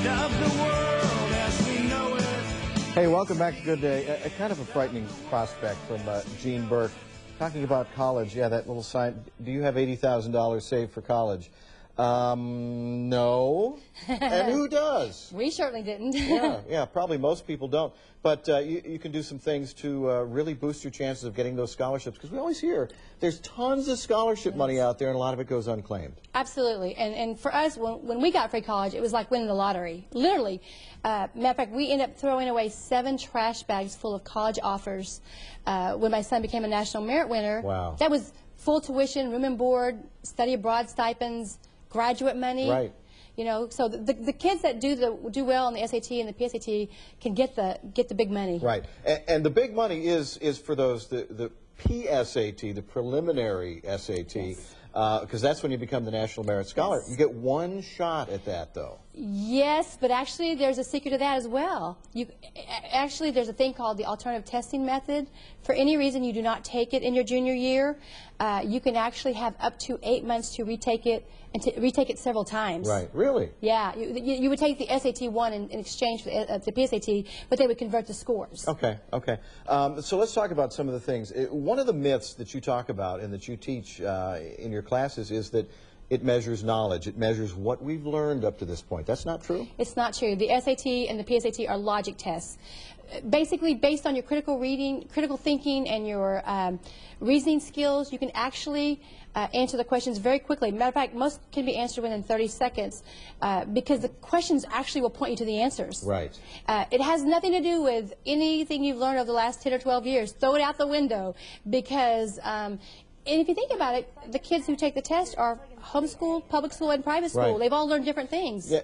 of the world as we know it. Hey, welcome back to Good Day. A kind of a frightening prospect from Gene Burke. Talking about college, yeah, that little sign. Do you have $80,000 saved for college? No. And who does? We certainly didn't. Yeah, probably most people don't. But you can do some things to really boost your chances of getting those scholarships, because we always hear there's tons of scholarship money out there, and a lot of it goes unclaimed. Absolutely. And for us, when we got free college, it was like winning the lottery. Literally. Matter of fact, we ended up throwing away 7 trash bags full of college offers when my son became a National Merit winner. Wow. That was full tuition, room and board, study abroad stipends, graduate money. Right. You know, so the kids that do well on the SAT and the PSAT can get the big money. Right. And the big money is for those the PSAT, the preliminary SAT. Yes. Because that's when you become the National Merit Scholar. Yes. You get one shot at that, though. Yes, but actually there's a secret to that as well. Actually, there's a thing called the alternative testing method. For any reason you do not take it in your junior year, you can actually have up to 8 months to retake it, and to retake it several times. Right. Really? Yeah. You would take the SAT 1 in exchange for the PSAT, but they would convert the scores. Okay. Okay. So let's talk about some of the things. One of the myths that you talk about and that you teach in your classes is that it measures knowledge. It measures what we've learned up to this point. That's not true? It's not true. The SAT and the PSAT are logic tests. Basically, based on your critical reading, critical thinking, and your reasoning skills, you can actually answer the questions very quickly. Matter of fact, most can be answered within 30 seconds because the questions actually will point you to the answers. Right. It has nothing to do with anything you've learned over the last 10 or 12 years. Throw it out the window, because and if you think about it, the kids who take the test are homeschool, public school, and private school. Right. They've all learned different things. Yeah,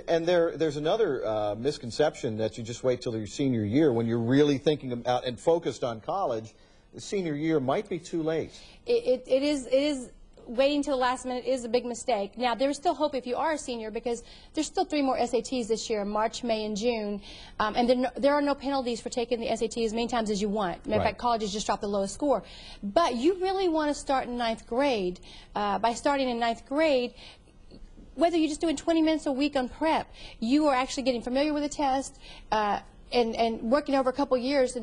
and there's another misconception that you just wait till your senior year when you're really thinking about and focused on college. The senior year might be too late. It is. Waiting till the last minute is a big mistake. Now, there is still hope if you are a senior, because there's still 3 more SATs this year, March, May, and June. And there are no penalties for taking the SAT as many times as you want. Matter of fact, colleges just drop the lowest score. But you really want to start in 9th grade. By starting in 9th grade, whether you're just doing 20 minutes a week on prep, you are actually getting familiar with the test and working over a couple years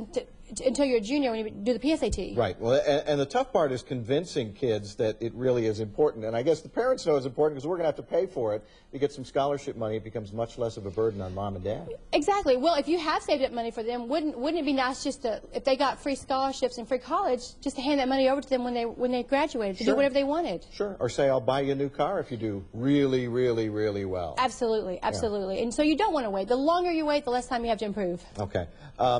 until you're a junior when you do the PSAT. Right. Well, and the tough part is convincing kids that it really is important. And I guess the parents know it's important because we're going to have to pay for it. You get some scholarship money, it becomes much less of a burden on mom and dad. Exactly. Well, if you have saved up money for them, wouldn't it be nice just to, if they got free scholarships and free college, just to hand that money over to them when they graduated, to do whatever they wanted? Sure. Or say, I'll buy you a new car if you do really, really, really well. Absolutely. Absolutely. Yeah. And so you don't want to wait. The longer you wait, the less time you have to improve. Okay.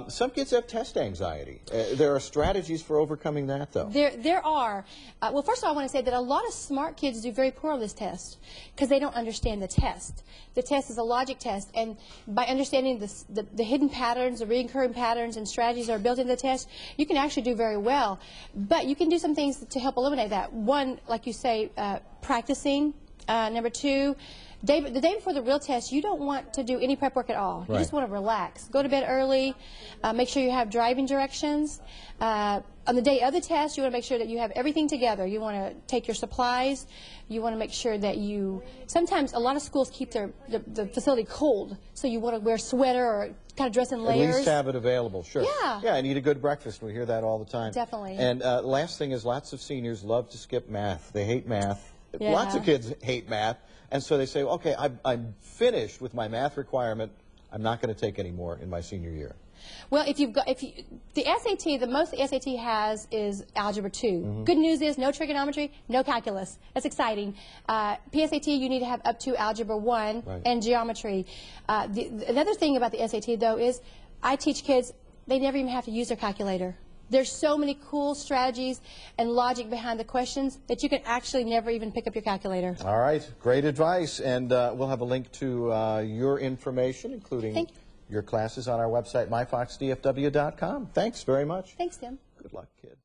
Some kids have test anxiety. There are strategies for overcoming that, though. There are. Well, first of all, I want to say that a lot of smart kids do very poor on this test because they don't understand the test. The test is a logic test, and by understanding the hidden patterns, the recurring patterns and strategies that are built into the test, you can actually do very well. But you can do some things to help eliminate that. One, like you say, practicing. Number 2, the day before the real test, you don't want to do any prep work at all. Right. You just want to relax. Go to bed early. Make sure you have driving directions. On the day of the test, you want to make sure that you have everything together. You want to take your supplies. You want to make sure that sometimes a lot of schools keep the facility cold, so you want to wear a sweater or kind of dress in layers. At least have it available, sure. Yeah. Yeah, and eat a good breakfast. We hear that all the time. Definitely. And last thing is, lots of seniors love to skip math. They hate math. Yeah. Lots of kids hate math, and so they say, okay, I'm finished with my math requirement. I'm not going to take any more in my senior year. Well, the SAT, the most the SAT has is Algebra 2. Good news is no trigonometry, no calculus. That's exciting. PSAT, you need to have up to Algebra 1 and geometry. Another thing about the SAT, though, is I teach kids, they never even have to use their calculator. There's so many cool strategies and logic behind the questions that you can actually never even pick up your calculator. All right, great advice. And we'll have a link to your information, including your classes, on our website, myfoxdfw.com. Thanks very much. Thanks, Tim. Good luck, kid.